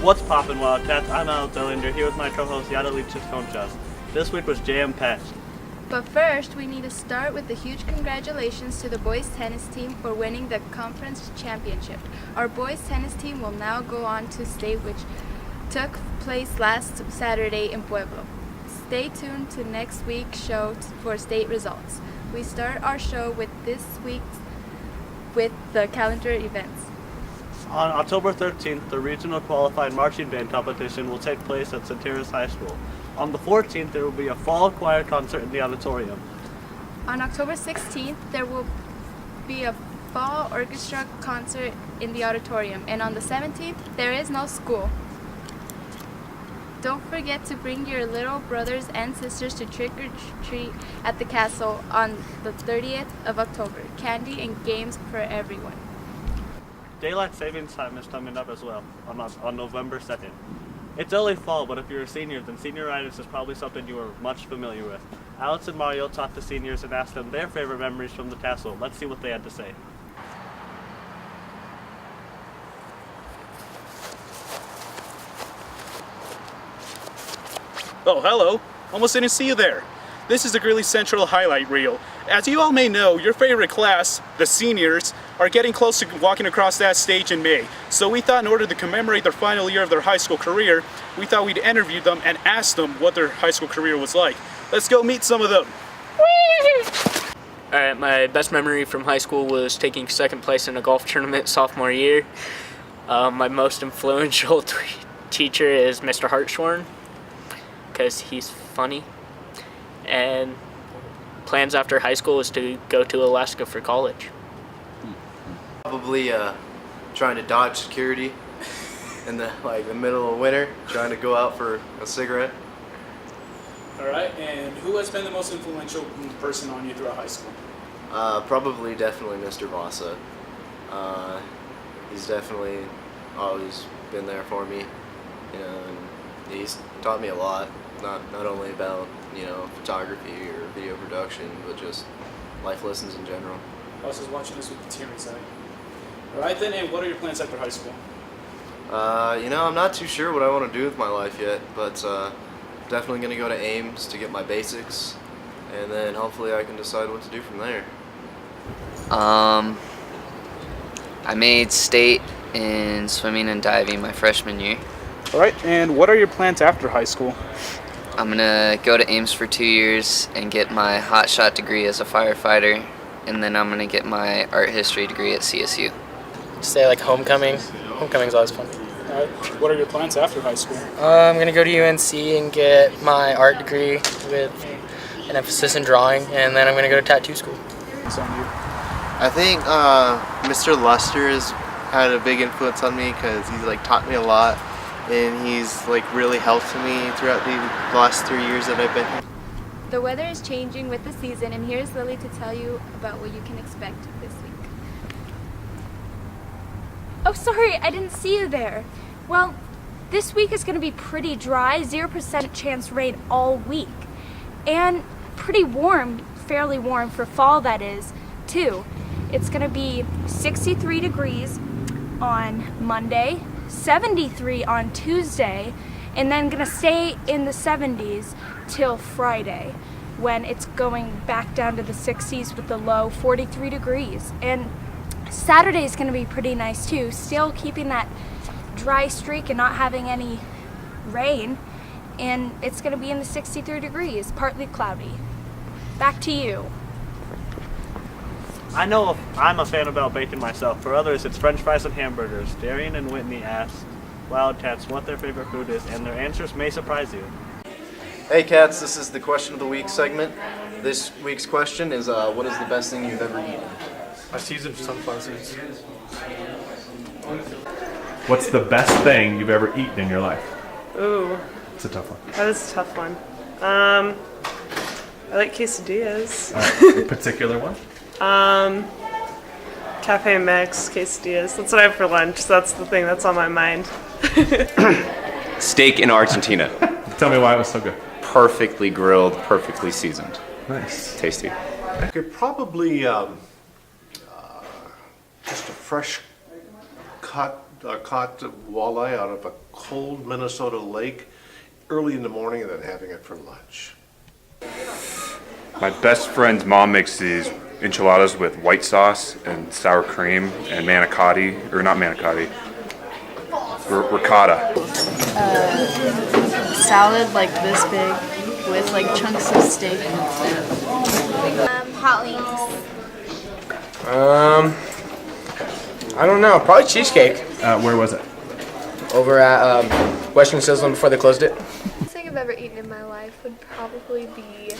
What's poppin', Wildcats? I'm Alex Ellender here with my co-host Yadalit Conchas. This week was jam-packed. But first, we need to start with the huge congratulations to the boys tennis team for winning the conference championship. Our boys tennis team will now go on to state, which took place last Saturday in Pueblo. Stay tuned to next week's show for state results. We start our show with this week's with the calendar events. On October 13th, the regional qualified marching band competition will take place at St. Terrace High School. On the 14th, there will be a fall choir concert in the auditorium. On October 16th, there will be a fall orchestra concert in the auditorium. And on the 17th, there is no school. Don't forget to bring your little brothers and sisters to trick or treat at the castle on the 30th of October. Candy and games for everyone. Daylight savings time is coming up as well on November 2nd. It's early fall, but if you're a senior, then senioritis is probably something you are much familiar with. Alex and Mario talked to seniors and asked them their favorite memories from the castle. Let's see what they had to say. Oh, hello. Almost didn't see you there. This is the Greeley Central highlight reel. As you all may know, your favorite class, the seniors, are getting close to walking across that stage in May. So we thought in order to commemorate their final year of their high school career, we thought we'd interview them and ask them what their high school career was like. Let's go meet some of them. Alright, my best memory from high school was taking second place in a golf tournament sophomore year. My most influential teacher is Mr. Hartshorn, because he's funny. And plans after high school is to go to Alaska for college. Probably trying to dodge security in the middle of winter, trying to go out for a cigarette. Alright, and who has been the most influential person on you throughout high school? Probably definitely Mr. Vasa. He's definitely always been there for me, and he's taught me a lot, not only about photography or video production, but just life lessons in general. I was just watching this with the teary side. Alright then, and what are your plans after high school? I'm not too sure what I want to do with my life yet, but definitely going to go to Ames to get my basics, and then hopefully I can decide what to do from there. I made state in swimming and diving my freshman year. Alright, and what are your plans after high school? I'm gonna go to Ames for 2 years and get my hotshot degree as a firefighter, and then I'm gonna get my art history degree at CSU. Say like homecoming. Homecoming's always fun. Alright, what are your plans after high school? I'm gonna go to UNC and get my art degree with an emphasis in drawing, and then I'm gonna go to tattoo school. It's on you. I think Mr. Luster has had a big influence on me because he's taught me a lot, and he's really helped me throughout the last 3 years that I've been here. The weather is changing with the season, and here's Lily to tell you about what you can expect this week. Oh, sorry, I didn't see you there. Well, this week is going to be pretty dry, 0% chance rain all week. And pretty warm, fairly warm for fall that is, too. It's going to be 63 degrees on Monday, 73 on Tuesday, and then going to stay in the 70s till Friday, when it's going back down to the 60s with the low 43 degrees. And Saturday is going to be pretty nice too, still keeping that dry streak and not having any rain, and it's going to be in the 63 degrees, partly cloudy. Back to you. I know I'm a fan about bacon myself. For others, it's french fries and hamburgers. Darian and Whitney asked Wildcats what their favorite food is, and their answers may surprise you. Hey Cats, this is the question of the week segment. This week's question is, what is the best thing you've ever eaten? A seasoned sunflower seeds. What's the best thing you've ever eaten in your life? Ooh. It's a tough one. That is a tough one. I like quesadillas. A particular one? Cafe Mex quesadillas. That's what I have for lunch, so that's the thing that's on my mind. Steak in Argentina. Tell me why it was so good. Perfectly grilled, perfectly seasoned. Nice. Tasty. Okay, probably just a fresh cut caught walleye out of a cold Minnesota lake early in the morning and then having it for lunch. My best friend's mom makes these enchiladas with white sauce and sour cream and manicotti, or not manicotti, ricotta. Salad like this big with like chunks of steak. Hot wings. I don't know. Probably cheesecake. Where was it? Over at Western Sizzlin before they closed it. The best thing I've ever eaten in my life would probably be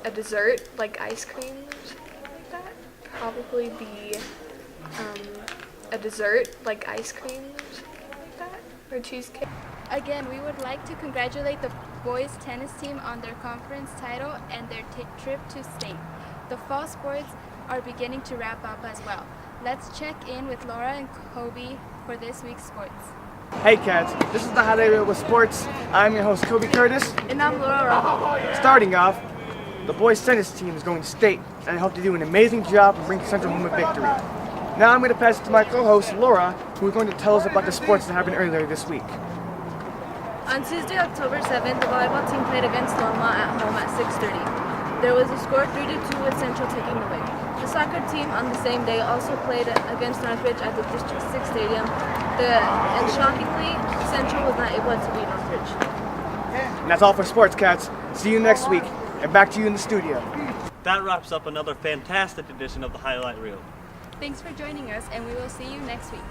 a dessert, like ice cream or something like that. Probably be a dessert, like ice cream or something like that, or cheesecake. Again, we would like to congratulate the boys tennis team on their conference title and their trip to state. The fall sports are beginning to wrap up as well. Let's check in with Laura and Kobe for this week's sports. Hey cats, this is the Highlight Reel with Sports. I'm your host Kobe Curtis. And I'm Laura. Starting off, the boys tennis team is going to state, and I hope to do an amazing job and bring Central home a victory. Now I'm going to pass it to my co-host Laura, who is going to tell us about the sports that happened earlier this week. On Tuesday, October 7th, the volleyball team played against Loma at home at 6:30. There was a score 3-2 with Central taking the win. The soccer team on the same day also played against Northridge at the District 6 Stadium. And shockingly, Central was not able to beat Northridge. And that's all for sports, cats. See you next week, and back to you in the studio. That wraps up another fantastic edition of the Highlight Reel. Thanks for joining us, and we will see you next week.